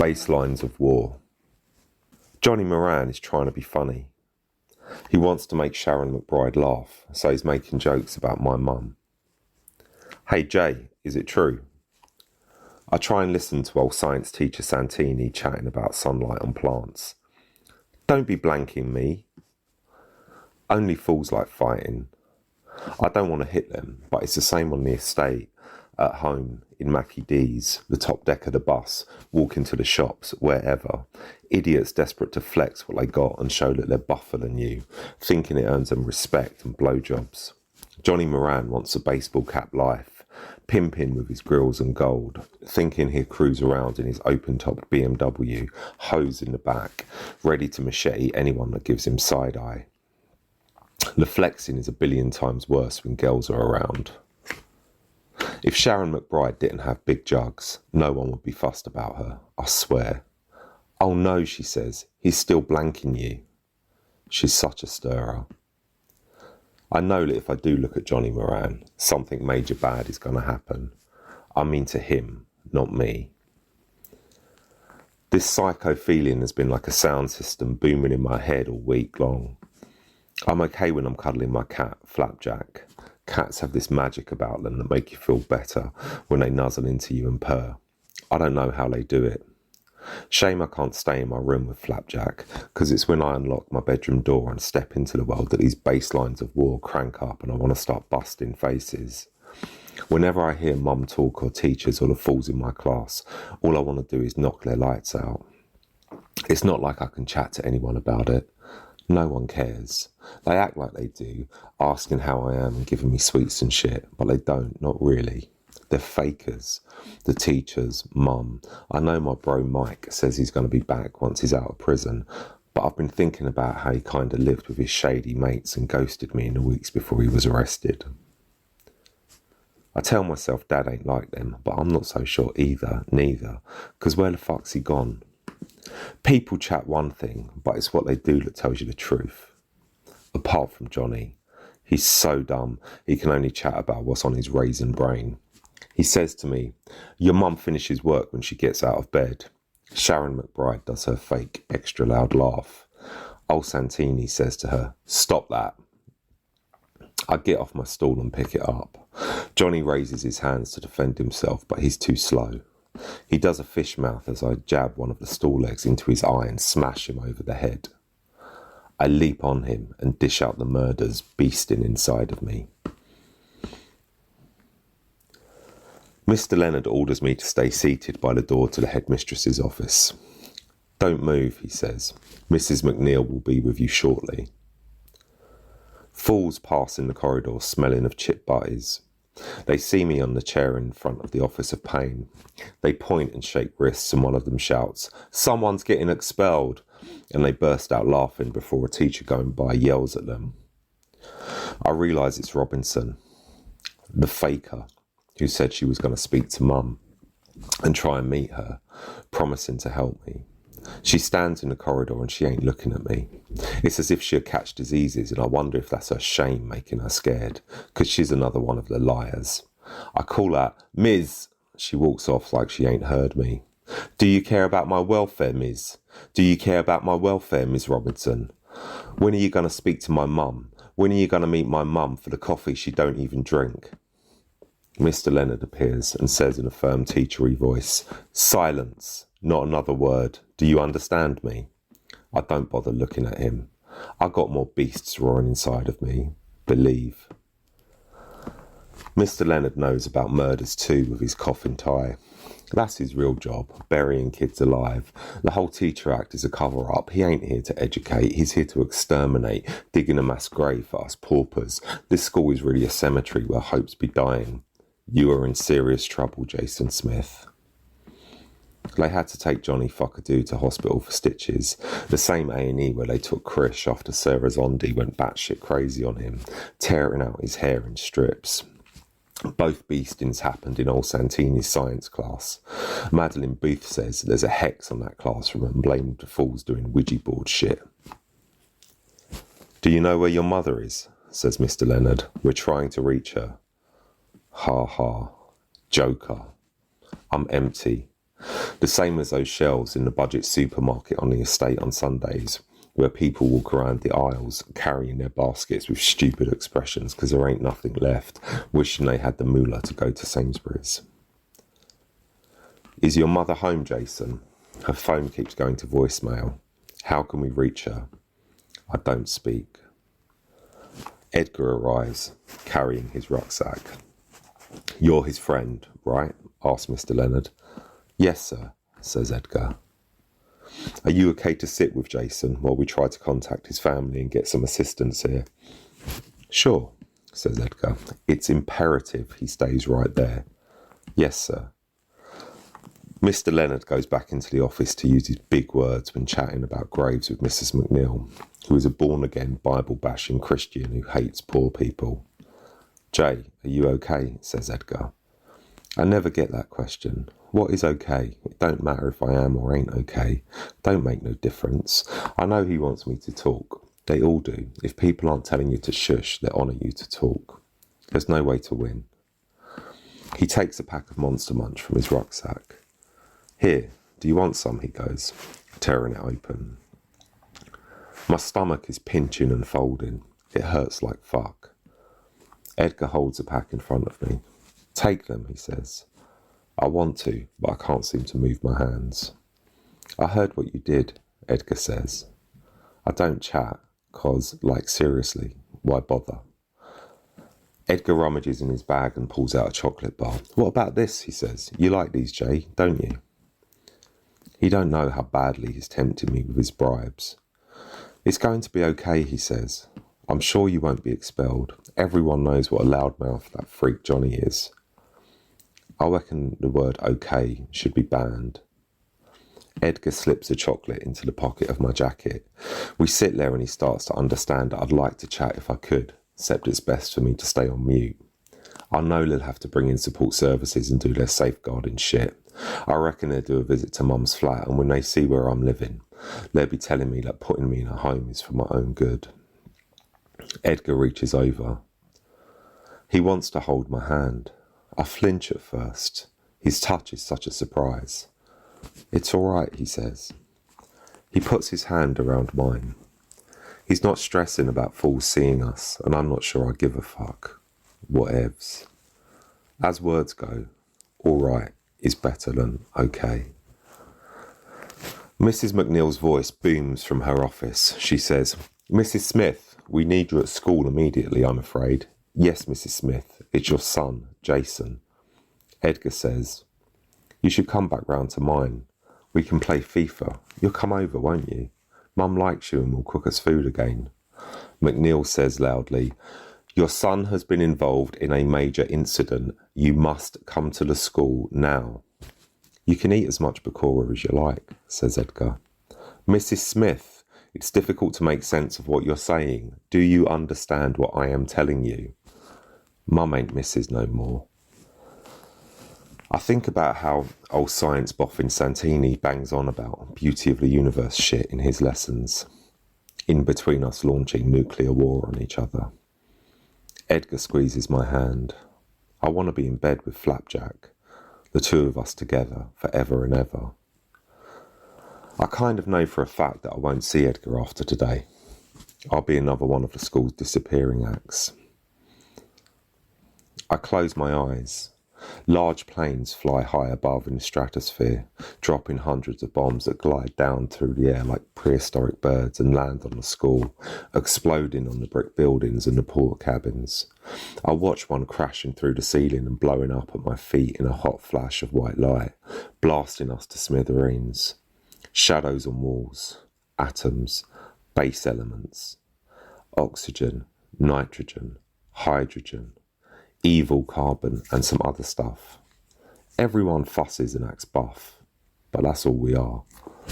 Basslines of war. Johnny Moran is trying to be funny. He wants to make Sharon McBride laugh, so he's making jokes about my mum. Hey Jay, is it true? I try and listen to old science teacher Santini chatting about sunlight on plants. Don't be blanking me. Only fools like fighting. I don't want to hit them, but it's the same on the estate, at home, in Mackie D's, the top deck of the bus, walking to the shops, wherever. Idiots desperate to flex what they got and show that they're buffer than you, thinking it earns them respect and blowjobs. Johnny Moran wants a baseball cap life, pimping with his grills and gold, thinking he'll cruise around in his open-topped BMW, hose in the back, ready to machete anyone that gives him side-eye. The flexing is a billion times worse when girls are around. If Sharon McBride didn't have big jugs, no one would be fussed about her, I swear. Oh no, she says, he's still blanking you. She's such a stirrer. I know that if I do look at Johnny Moran, something major bad is going to happen. I mean to him, not me. This psycho feeling has been like a sound system booming in my head all week long. I'm okay when I'm cuddling my cat, Flapjack. Cats have this magic about them that make you feel better when they nuzzle into you and purr. I don't know how they do it. Shame I can't stay in my room with Flapjack, because it's when I unlock my bedroom door and step into the world that these baselines of war crank up and I want to start busting faces. Whenever I hear mum talk or teachers or the fools in my class, all I want to do is knock their lights out. It's not like I can chat to anyone about it. No one cares. They act like they do, asking how I am and giving me sweets and shit, but they don't, not really. They're fakers. The teachers, mum. I know my bro Mike says he's going to be back once he's out of prison, but I've been thinking about how he kind of lived with his shady mates and ghosted me in the weeks before he was arrested. I tell myself Dad ain't like them, but I'm not so sure neither, because where the fuck's he gone? People chat one thing, but it's what they do that tells you the truth. Apart from Johnny, he's so dumb, he can only chat about what's on his raisin brain. He says to me, your mum finishes work when she gets out of bed. Sharon McBride does her fake, extra loud laugh. Old Santini says to her, stop that. I get off my stool and pick it up. Johnny raises his hands to defend himself, but he's too slow. He does a fish mouth as I jab one of the stool legs into his eye and smash him over the head. I leap on him and dish out the murders beasting inside of me. Mr. Leonard orders me to stay seated by the door to the headmistress's office. Don't move, he says. Mrs. McNeil will be with you shortly. Fools pass in the corridor smelling of chip butties. They see me on the chair in front of the Office of Pain. They point and shake wrists and one of them shouts, someone's getting expelled, and they burst out laughing before a teacher going by yells at them. I realise it's Robinson, the faker, who said she was going to speak to Mum and try and meet her, promising to help me. She stands in the corridor and she ain't looking at me. It's as if she'll catch diseases, and I wonder if that's her shame making her scared, because she's another one of the liars. I call out, Ms. She walks off like she ain't heard me. Do you care about my welfare, Ms? Do you care about my welfare, Ms. Robinson? When are you going to speak to my mum? When are you going to meet my mum for the coffee she don't even drink? Mr. Leonard appears and says in a firm teachery voice, silence, not another word. Do you understand me? I don't bother looking at him. I got more beasts roaring inside of me. Believe. Mr. Leonard knows about murders too with his coffin tie. That's his real job, burying kids alive. The whole Teacher Act is a cover-up. He ain't here to educate, he's here to exterminate, digging a mass grave for us paupers. This school is really a cemetery where hopes be dying. You are in serious trouble, Jason Smith. They had to take Johnny Fuckadoo to hospital for stitches, the same A&E where they took Krish after Sarah Zondi went batshit crazy on him, tearing out his hair in strips. Both beastings happened in old Santini's science class. Madeline Booth says there's a hex on that classroom and blamed the fools doing Ouija board shit. Do you know where your mother is? Says Mr. Leonard. We're trying to reach her. Ha ha. Joker. I'm empty. The same as those shelves in the budget supermarket on the estate on Sundays, where people walk around the aisles carrying their baskets with stupid expressions because there ain't nothing left, wishing they had the moolah to go to Sainsbury's. Is your mother home, Jason? Her phone keeps going to voicemail. How can we reach her? I don't speak. Edgar arrives, carrying his rucksack. You're his friend, right? Asks Mr. Leonard. Yes, sir, says Edgar. Are you okay to sit with Jason while we try to contact his family and get some assistance here? Sure, says Edgar. It's imperative he stays right there. Yes, sir. Mr. Leonard goes back into the office to use his big words when chatting about graves with Mrs. McNeil, who is a born-again, Bible-bashing Christian who hates poor people. Jay, are you okay? Says Edgar. I never get that question. What is okay? It don't matter if I am or ain't okay. Don't make no difference. I know he wants me to talk. They all do. If people aren't telling you to shush, they honour you to talk. There's no way to win. He takes a pack of Monster Munch from his rucksack. Here, do you want some? He goes, tearing it open. My stomach is pinching and folding. It hurts like fuck. Edgar holds a pack in front of me. Take them, he says. I want to, but I can't seem to move my hands. I heard what you did, Edgar says. I don't chat, 'cause, like, seriously, why bother? Edgar rummages in his bag and pulls out a chocolate bar. What about this, he says. You like these, Jay, don't you? He don't know how badly he's tempted me with his bribes. It's going to be okay, he says. I'm sure you won't be expelled. Everyone knows what a loudmouth that freak Johnny is. I reckon the word okay should be banned. Edgar slips a chocolate into the pocket of my jacket. We sit there and he starts to understand that I'd like to chat if I could, except it's best for me to stay on mute. I know they'll have to bring in support services and do their safeguarding shit. I reckon they'll do a visit to Mum's flat, and when they see where I'm living, they'll be telling me that putting me in a home is for my own good. Edgar reaches over. He wants to hold my hand. I flinch at first. His touch is such a surprise. It's all right, he says. He puts his hand around mine. He's not stressing about fools seeing us, and I'm not sure I give a fuck. Whatevs. As words go, all right is better than okay. Mrs. McNeil's voice booms from her office. She says, Mrs. Smith, we need you at school immediately, I'm afraid. Yes, Mrs. Smith, it's your son, Jason. Edgar says, you should come back round to mine. We can play FIFA. You'll come over, won't you? Mum likes you and will cook us food again. McNeil says loudly, your son has been involved in a major incident. You must come to the school now. You can eat as much bakura as you like, says Edgar. Mrs. Smith, it's difficult to make sense of what you're saying. Do you understand what I am telling you? Mum ain't Mrs. no more. I think about how old science boffin Santini bangs on about beauty of the universe shit in his lessons, in between us launching nuclear war on each other. Edgar squeezes my hand. I want to be in bed with Flapjack, the two of us together, forever and ever. I kind of know for a fact that I won't see Edgar after today. I'll be another one of the school's disappearing acts. I close my eyes. Large planes fly high above in the stratosphere, dropping hundreds of bombs that glide down through the air like prehistoric birds and land on the school, exploding on the brick buildings and the poor cabins. I watch one crashing through the ceiling and blowing up at my feet in a hot flash of white light, blasting us to smithereens. Shadows on walls, atoms, base elements, oxygen, nitrogen, hydrogen, evil carbon and some other stuff. Everyone fusses and acts buff, but that's all we are.